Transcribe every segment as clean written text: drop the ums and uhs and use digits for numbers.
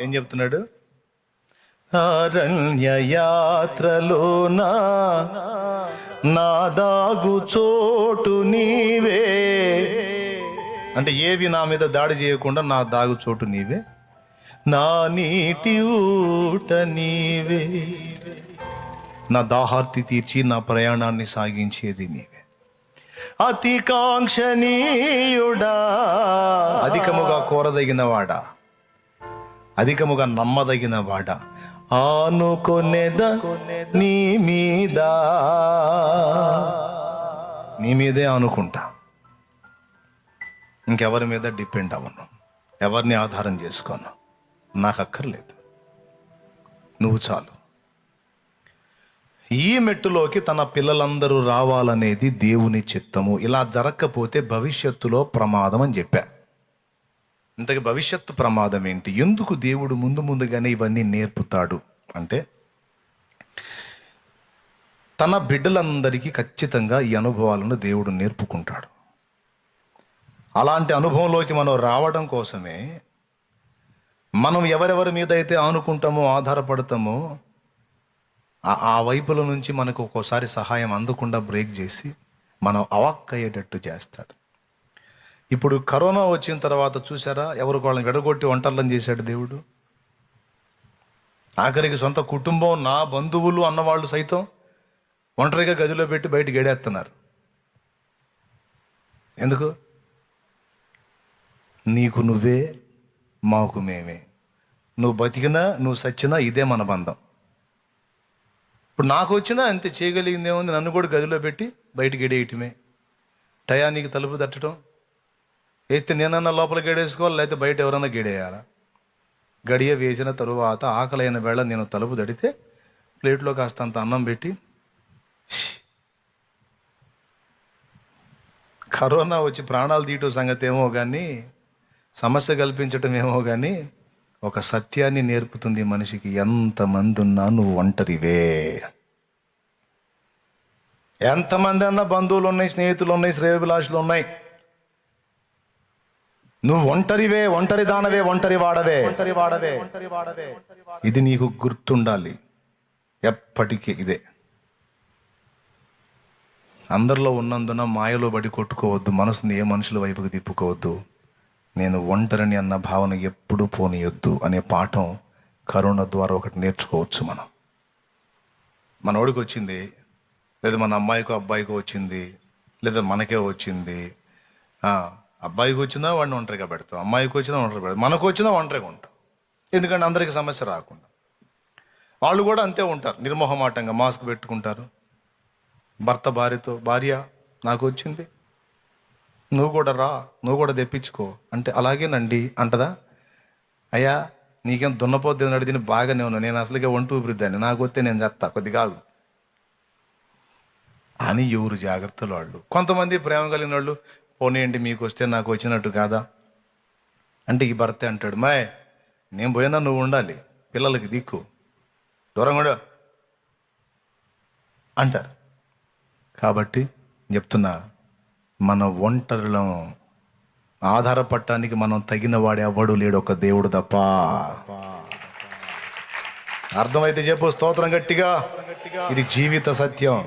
ఏం చెప్తున్నాడు? అరణ్య యాత్రలో నా దాగు చోటు నీవే. అంటే ఏవి నా మీద దాడి చేయకుండా నా దాగు చోటు నీవే, నా నీటి ఊట నీవే, నా దాహార్తి తీర్చి నా ప్రయాణాన్ని సాగించేది నీవే. అతి కాంక్షణీయుడా, అధికముగా కోరదగిన వాడా, అధికముగా నమ్మదగిన వాడా, ఆనుకొనేద నీ మీద, నీ మీదే అనుకుంటా, ఇంకెవరి మీద డిపెండ్ అవ్వను, ఎవరిని ఆధారం చేసుకోను, నాకు అక్కర్లేదు, నువ్వు చాలు. ఈ మెట్టులోకి తన పిల్లలందరూ రావాలనేది దేవుని చిత్తము. ఇలా జరగకపోతే భవిష్యత్తులో ప్రమాదం అని చెప్పా. ఇంతకీ భవిష్యత్తు ప్రమాదం ఏంటి? ఎందుకు దేవుడు ముందుగానే ఇవన్నీ నేర్పుతాడు అంటే, తన బిడ్డలందరికీ ఖచ్చితంగా ఈ అనుభవాలను దేవుడు నేర్పుకుంటాడు. అలాంటి అనుభవంలోకి మనం రావడం కోసమే మనం ఎవరెవరి మీద అయితే ఆనుకుంటామో, ఆధారపడతామో, ఆ వైపుల నుంచి మనకు ఒక్కోసారి సహాయం అందకుండా బ్రేక్ చేసి మనం అవాక్కయ్యేటట్టు చేస్తాడు. ఇప్పుడు కరోనా వచ్చిన తర్వాత చూసారా, ఎవరికి వాళ్ళని విడగొట్టి ఒంటర్లను చేశాడు దేవుడు. ఆఖరికి సొంత కుటుంబం, నా బంధువులు అన్నవాళ్ళు సైతం ఒంటరిగా గదిలో పెట్టి బయటికి గడేస్తున్నారు. ఎందుకు? నీకు నువ్వే, మాకు మేమే. నువ్వు బతికినా నువ్వు సచ్చినా ఇదే మన బంధం. ఇప్పుడు నాకు వచ్చినా అంతే, చేయగలిగిందేముంది, నన్ను కూడా గదిలో పెట్టి బయటికి గడేయటమే. టయానికి తలుపు తట్టడం, అయితే నేనన్నా లోపల గడేసుకోవాలి, లేకపోతే బయట ఎవరన్నా గడేయాలా. గడియ వేసిన తరువాత ఆకలైన వేళ నేను తలుపు తడితే ప్లేట్లో కాస్తంత అన్నం పెట్టి, కరోనా వచ్చి ప్రాణాలు తీయటం సంగతి ఏమో కానీ, సమస్య కల్పించటం ఏమో కానీ, ఒక సత్యాన్ని నేర్పుతుంది మనిషికి. ఎంతమంది ఉన్నా నువ్వు ఒంటరివే. ఎంతమంది అన్నా బంధువులు ఉన్నాయి, స్నేహితులు ఉన్నాయి, శ్రేయోభిలాషులు ఉన్నాయి, నువ్వు ఒంటరివే, ఒంటరి దానవే, ఒంటరి వాడవే. ఇది నీకు గుర్తుండాలి ఎప్పటికీ. ఇదే అందరిలో ఉన్నందున మాయలో బడి కొట్టుకోవద్దు, మనసుని ఏ మనుషుల వైపుకి తిప్పుకోవద్దు. నేను ఒంటరిని అన్న భావన ఎప్పుడూ పోనీయొద్దు అనే పాఠం కరోనా ద్వారా ఒకటి నేర్చుకోవచ్చు. మనోడికి వచ్చింది, లేదా మన అమ్మాయికో అబ్బాయికో వచ్చింది, లేదా మనకే వచ్చింది. అబ్బాయికి వచ్చినా వాడిని ఒంటరిగా పెడతాం, అమ్మాయికి వచ్చినా ఒంటరిగా పెడతాం, మనకు వచ్చినా ఒంటరిగా ఉంటాం. ఎందుకంటే అందరికీ సమస్య రాకుండా. వాళ్ళు కూడా అంతే ఉంటారు, నిర్మోహమాటంగా మాస్క్ పెట్టుకుంటారు. భర్త భార్యతో, భార్య నాకు వచ్చింది, నువ్వు కూడా రా, నువ్వు కూడా తెప్పించుకో అంటే, అలాగేనండి అంటదా? అయ్యా నీకేం దున్నపోతే నడిదిని బాగానే ఉన్నా, నేను అసలుగా ఒంటి ఊపిరిద్దాన్ని, నాకు వస్తే నేను చేస్తా, కొద్దిగా అని ఎవరు జాగ్రత్తలు వాళ్ళు. కొంతమంది ప్రేమ కలిగిన వాళ్ళు, పోనీయండి మీకు వస్తే నాకు వచ్చినట్టు కాదా అంటే, ఈ భర్తే అంటాడు, మాయ్ నేను పోయినా నువ్వు ఉండాలి, పిల్లలకి దిక్కు, దూరంగా అంటారు. కాబట్టి చెప్తున్నా, మన ఒంటరిలో ఆధారపడటానికి మనం తగిన వాడు ఎవడు లేడు, ఒక దేవుడు తప్ప. అర్థమైతే చెప్పు స్తోత్రం గట్టిగా. ఇది జీవిత సత్యం.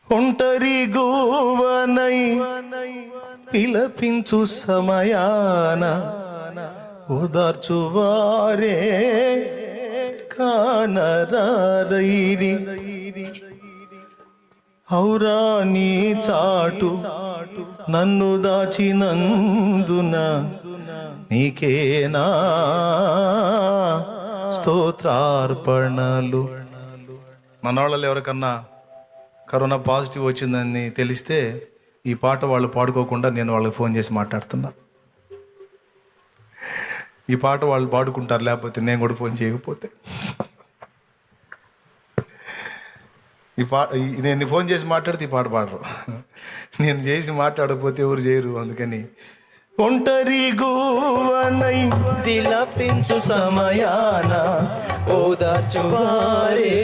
ఒంటరి గోవనై పిలపించు సమయాన ఓదార్చువారే కానరారైరి. ఔరా నీ చాటు నన్ను దాచినందున నీకేనా స్తోత్రార్పణలు. మన వాళ్ళలో ఎవరికన్నా కరోనా పాజిటివ్ వచ్చిందని తెలిస్తే ఈ పాట వాళ్ళు పాడుకోకుండా నేను వాళ్ళకి ఫోన్ చేసి మాట్లాడుతున్నా. ఈ పాట వాళ్ళు పాడుకుంటారు, లేకపోతే నేను కూడా ఫోన్ చేయకపోతే. నేను ఫోన్ చేసి మాట్లాడితే ఈ పాట పాడరు, నేను చేసి మాట్లాడకపోతే ఎవరు చేయరు. అందుకని ఒంటరి గోవనై విలపించు సమయాన ఓదార్చువారే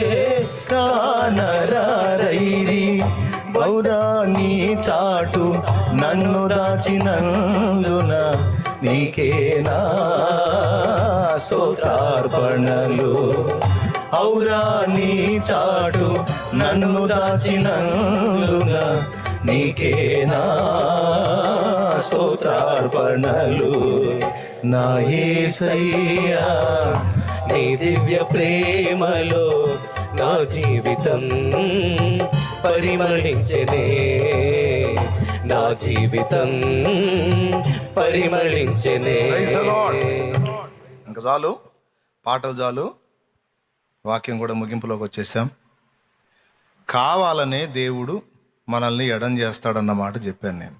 కానరారైరి. ఔరా నీ చాటు నన్ను దాచినందున నీకేనా స్తోత్రార్పణలు. ఔరా నీ చాటు నన్ను దాచినందున నీకేనా స్తోత్రార్పణలు. నా యేసయ్యా నీ దివ్య ప్రేమలో నా జీవితం పరిమళించెనే, నా జీవితం పరిమళించెనే. Praise the Lord. ఇంకా చాలు, పాటలు చాలు, వాక్యం కూడా ముగింపులోకి వచ్చేసాం. కావాలనే దేవుడు మనల్ని ఎడం చేస్తాడన్న మాట చెప్పాను నేను.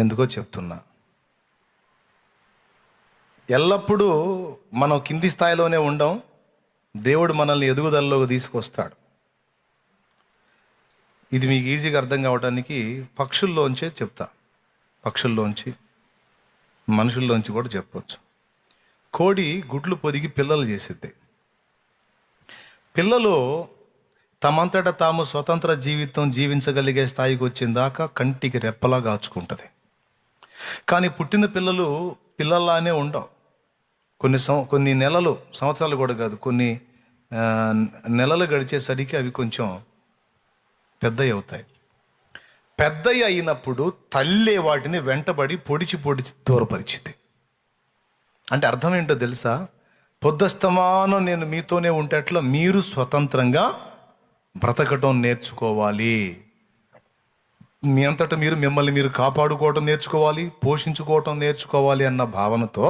ఎందుకో చెప్తున్నా. ఎల్లప్పుడూ మనం కింది స్థాయిలోనే ఉండం. దేవుడు మనల్ని ఎదుగుదలలోకి తీసుకొస్తాడు. ఇది మీకు ఈజీగా అర్థం కావడానికి పక్షుల్లోంచే చెప్తా. పక్షుల్లోంచి, మనుషుల్లోంచి కూడా చెప్పవచ్చు. కోడి గుడ్లు పొదిగి పిల్లలు చేసిద్ది. పిల్లలు తమంతట తాము స్వతంత్ర జీవితం జీవించగలిగే స్థాయికి వచ్చిన దాకా కంటికి రెప్పలా కాచుకుంటుంది. కానీ పుట్టిన పిల్లలు పిల్లల్లానే ఉండవు. కొన్ని నెలలు, సంవత్సరాలు కూడా కాదు, కొన్ని నెలలు గడిచేసరికి అవి కొంచెం పెద్దవి అవుతాయి. పెద్దవి అయినప్పుడు తల్లి వాటిని వెంటబడి పొడిచి దూరపరిచింది. అంటే అర్థం ఏంటో తెలుసా? పొద్దస్తమానం నేను మీతోనే ఉంటేట్లా మీరు స్వతంత్రంగా బ్రతకటం నేర్చుకోవాలి. మీ అంతటా మీరు మిమ్మల్ని మీరు కాపాడుకోవటం నేర్చుకోవాలి, పోషించుకోవటం నేర్చుకోవాలి అన్న భావనతో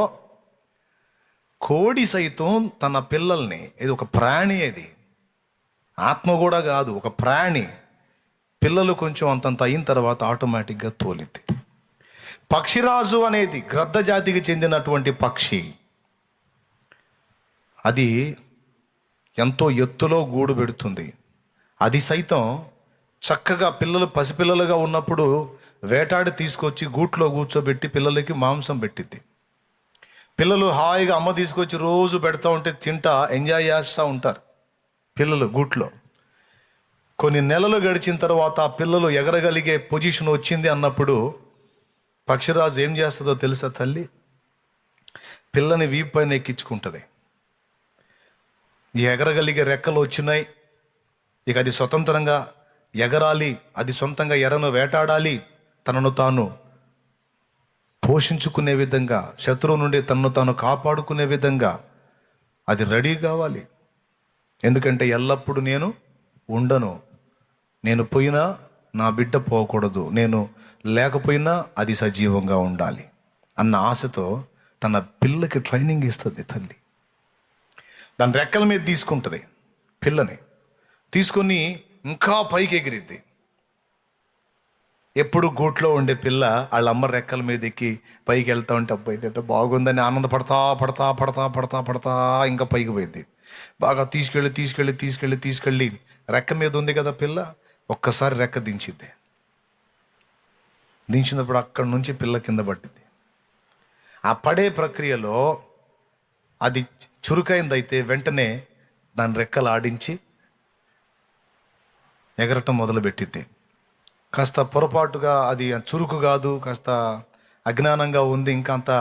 కోడి సైతం తన పిల్లల్ని, ఇది ఒక ప్రాణి, అది ఆత్మ కూడా కాదు, ఒక ప్రాణి, పిల్లలు కొంచెం అంతంత అయిన తర్వాత ఆటోమేటిక్గా తోలిద్ది. పక్షిరాజు అనేది గ్రద్ద జాతికి చెందినటువంటి పక్షి. అది ఎంతో ఎత్తులో గూడు పెడుతుంది. అది సైతం చక్కగా పిల్లలు పసిపిల్లలుగా ఉన్నప్పుడు వేటాడి తీసుకొచ్చి గూట్లో కూర్చోబెట్టి పిల్లలకి మాంసం పెట్టిద్ది. పిల్లలు హాయిగా అమ్మ తీసుకొచ్చి రోజు పెడతా ఉంటే తింటా ఎంజాయ్ చేస్తూ ఉంటారు పిల్లలు గూట్లో. కొన్ని నెలలు గడిచిన తర్వాత ఆ పిల్లలు ఎగరగలిగే పొజిషన్ వచ్చింది అన్నప్పుడు పక్షిరాజు ఏం చేస్తుందో తెలుసా? తల్లి పిల్లని వీపు పైన ఎక్కించుకుంటుంది. ఈ ఎగరగలిగే రెక్కలు వచ్చినాయి, ఇక అది స్వతంత్రంగా ఎగరాలి, అది సొంతంగా ఎరను వేటాడాలి, తనను తాను పోషించుకునే విధంగా, శత్రువు నుండి తనను తాను కాపాడుకునే విధంగా అది రెడీ కావాలి. ఎందుకంటే ఎల్లప్పుడూ నేను ఉండను, నేను పోయినా నా బిడ్డ పోకూడదు, నేను లేకపోయినా అది సజీవంగా ఉండాలి అన్న ఆశతో తన పిల్లకి ట్రైనింగ్ ఇస్తుంది తల్లి. దాని రెక్కల మీద తీసుకుంటుంది, పిల్లని తీసుకొని ఇంకా పైకి ఎగిరిద్ది. ఎప్పుడు గూట్లో ఉండే పిల్ల వాళ్ళ అమ్మ రెక్కల మీద ఎక్కి పైకి వెళ్తా ఉంటే అబ్బాయి ఎంత బాగుందని ఆనందపడతా పడతా పడతా పడతా పడతా ఇంకా పైకి పోయింది. బాగా తీసుకెళ్ళి రెక్క మీద ఉంది కదా పిల్ల, ఒక్కసారి రెక్క దించిద్ది. దించినప్పుడు అక్కడి నుంచి పిల్ల కింద పట్టింది. ఆ పడే ప్రక్రియలో అది చురుకైందైతే వెంటనే దాని రెక్కలు ఆడించి ఎగరటం మొదలుపెట్టిద్ది. కాస్త పొరపాటుగా అది చురుకు కాదు, కాస్త అజ్ఞానంగా ఉంది, ఇంకా అంత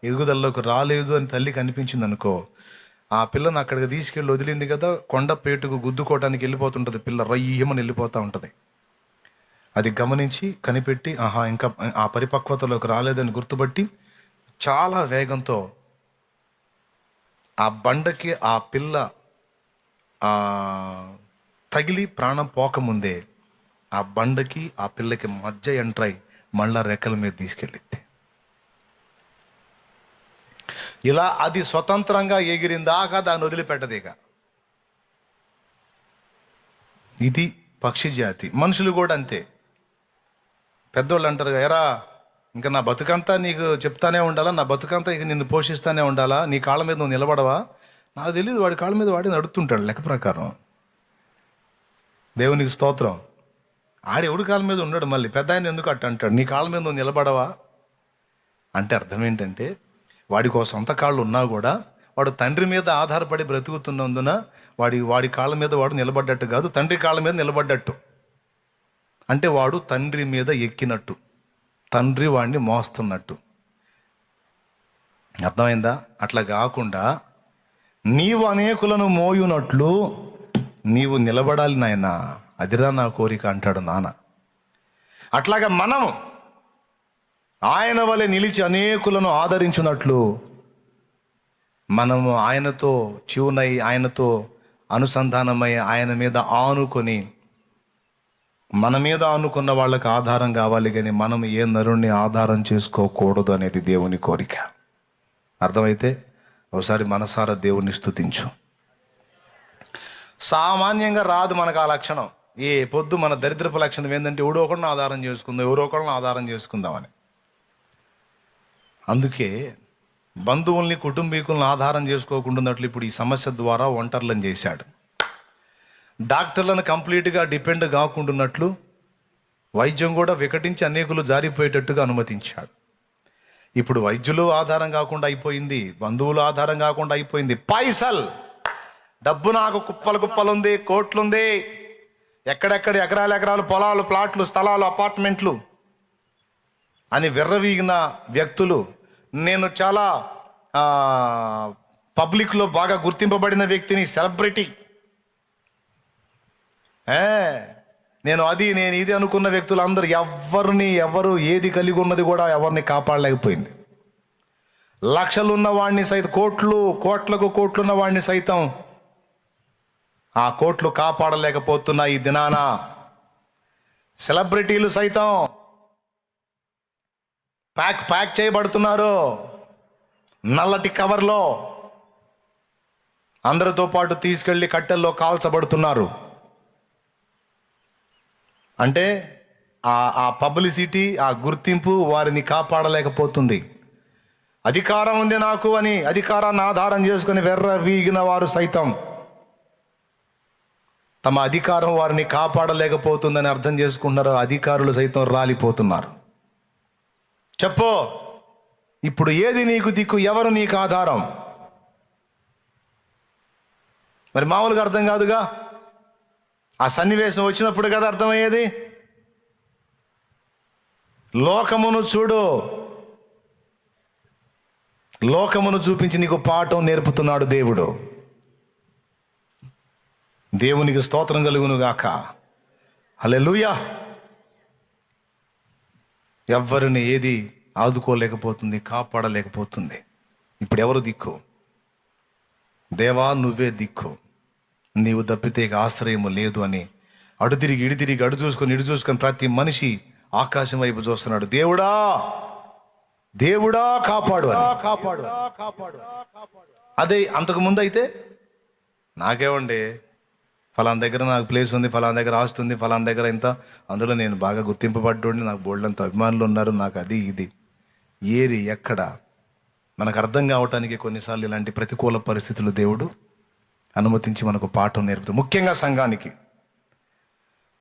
ఎదుగుదలలోకి రాలేదు అని తల్లికి అనిపించింది అనుకో, ఆ పిల్లను అక్కడికి తీసుకెళ్ళి వదిలింది కదా, కొండపేటుకు గుద్దుకోవడానికి వెళ్ళిపోతుంటుంది పిల్ల, రయ్యమని వెళ్ళిపోతూ ఉంటుంది. అది గమనించి కనిపెట్టి ఇంకా ఆ పరిపక్వతలోకి రాలేదని గుర్తుపట్టి చాలా వేగంతో ఆ బండకి ఆ పిల్ల తగిలి ప్రాణం పోకముందే ఆ బండకి ఆ పిల్లకి మధ్య ఎంట్రై మళ్ళా రెక్కల మీద తీసుకెళ్ళింది. ఇలా అది స్వతంత్రంగా ఎగిరిందాకా దాన్ని వదిలిపెట్టదేక. ఇది పక్షి జాతి. మనుషులు కూడా అంతే. పెద్దోళ్ళు అంటారు, ఎరా ఇంకా నా బతుకంతా నీకు చెప్తానే ఉండాలా, నా బతుకంతా ఇక నిన్ను పోషిస్తానే ఉండాలా, నీ కాళ్ళ మీద నువ్వు నిలబడవా? నాకు తెలియదు, వాడి కాళ్ళ మీద వాడి నడుతుంటాడు లెక్క ప్రకారం. దేవునికి స్తోత్రం. ఆడెవడి కాళ్ళ మీద ఉన్నాడు, మళ్ళీ పెద్ద ఆయన ఎందుకు అట్ట అంటాడు, నీ కాళ్ళ మీద నువ్వు నిలబడవా అంటే అర్థం ఏంటంటే వాడికి ఒక సొంత కాళ్ళు ఉన్నా కూడా వాడు తండ్రి మీద ఆధారపడి బ్రతుకుతున్నందున వాడి కాళ్ళ మీద వాడు నిలబడ్డట్టు కాదు, తండ్రి కాళ్ళ మీద నిలబడ్డట్టు. అంటే వాడు తండ్రి మీద ఎక్కినట్టు, తండ్రి వాడిని మోస్తున్నట్టు. అర్థమైందా? అట్లా కాకుండా నీవు అనేకులను మోయునట్లు నీవు నిలబడాలి నాయన, అదిరా నా కోరిక అంటాడు నాన్న. అట్లాగా మనము ఆయన వలె నిలిచి అనేకులను ఆదరించున్నట్లు మనము ఆయనతో ట్యూనై, ఆయనతో అనుసంధానమై, ఆయన మీద ఆనుకొని, మన మీద ఆనుకున్న వాళ్ళకి ఆధారం కావాలి, కానీ మనం ఏ నరుణ్ణి ఆధారం చేసుకోకూడదు అనేది దేవుని కోరిక. అర్థమైతే ఒకసారి మనసారా దేవుణ్ణి స్తుతించు. సామాన్యంగా రాదు మనకు ఆ లక్షణం. ఏ పొద్దు మన దరిద్రపు లక్షణం ఏంటంటే ఎవడో ఒకరిని ఆధారం చేసుకుందాం, ఎవరో ఒకరిని ఆధారం చేసుకుందామని. అందుకే బంధువుల్ని, కుటుంబీకులను ఆధారం చేసుకోకుండాన్నట్లు ఇప్పుడు ఈ సమస్య ద్వారా ఒంటర్లను చేశాడు. డాక్టర్లను కంప్లీట్గా డిపెండ్ కాకుండాన్నట్లు వైద్యం కూడా వికటించి అనేకులు జారిపోయేటట్టుగా అనుమతించాడు. ఇప్పుడు వైద్యులు ఆధారం కాకుండా అయిపోయింది, బంధువులు ఆధారం కాకుండా అయిపోయింది. పైసల్, డబ్బు నాకు కుప్పలు కుప్పలు ఉంది, కోట్లుంది, ఎక్కడెక్కడ ఎకరాలు ఎకరాలు పొలాలు, ప్లాట్లు, స్థలాలు, అపార్ట్మెంట్లు అని విర్రవీగిన వ్యక్తులు, నేను చాలా పబ్లిక్లో బాగా గుర్తింపబడిన వ్యక్తిని, సెలబ్రిటీ, నేను ఇది అనుకున్న వ్యక్తులు అందరూ ఎవరు ఏది కలిగి ఉన్నది కూడా ఎవరిని కాపాడలేకపోయింది. లక్షలున్న వాడిని సైతం, కోట్లున్న వాడిని సైతం ఆ కోట్లు కాపాడలేకపోతున్నా ఈ దినాన. సెలబ్రిటీలు సైతం ప్యాక్ చేయబడుతున్నారు నల్లటి కవర్లో, అందరితో పాటు తీసుకెళ్లి కట్టెల్లో కాల్చబడుతున్నారు. అంటే ఆ పబ్లిసిటీ, ఆ గుర్తింపు వారిని కాపాడలేకపోతుంది. అధికారం ఉంది నాకు అని అధికారాన్ని ఆధారం చేసుకుని వీగిన వారు సైతం తమ అధికారం వారిని కాపాడలేకపోతుందని అర్థం చేసుకుంటున్నారు. అధికారులు సైతం రాలిపోతున్నారు. చెప్పు, ఇప్పుడు ఏది నీకు దిక్కు, ఎవరు నీకు ఆధారం? మరి మామూలుగా అర్థం కాదుగా, ఆ సన్నివేశం వచ్చినప్పుడు కదా అర్థమయ్యేది. లోకమును చూడు, లోకమును చూపించి నీకు పాఠం నేర్పుతున్నాడు దేవుడు. దేవునికి స్తోత్రం కలుగును గాక. హల్లెలూయా. ఎవరిని ఏది ఆదుకోలేకపోతుంది, కాపాడలేకపోతుంది. ఇప్పుడు ఎవరు దిక్కు? దేవా నువ్వే దిక్కు, నీవు తప్పితే ఆశ్రయము లేదు అని అటు తిరిగి ఇటు తిరిగి, అటు చూసుకొని ఇటు చూసుకొని ప్రతి మనిషి ఆకాశం వైపు చూస్తున్నాడు. దేవుడా, దేవుడా కాపాడు అని. కాపాడు. అదే అంతకు ముందు అయితే నాకేమండి, ఫలానా దగ్గర నాకు ప్లేస్ ఉంది, ఫలానా దగ్గర ఆస్తి ఉంది, ఫలానా దగ్గర ఇంత, అందులో నేను బాగా గుర్తింపబడ్డండి, నాకు బోల్డంత అభిమానులు ఉన్నారు, నాకు అది ఇది, ఏరి ఎక్కడ మనకు అర్థం కావటానికి కొన్నిసార్లు ఇలాంటి ప్రతికూల పరిస్థితులు దేవుడు అనుమతించి మనకు పాఠం నేర్పుతాడు. ముఖ్యంగా సంఘానికి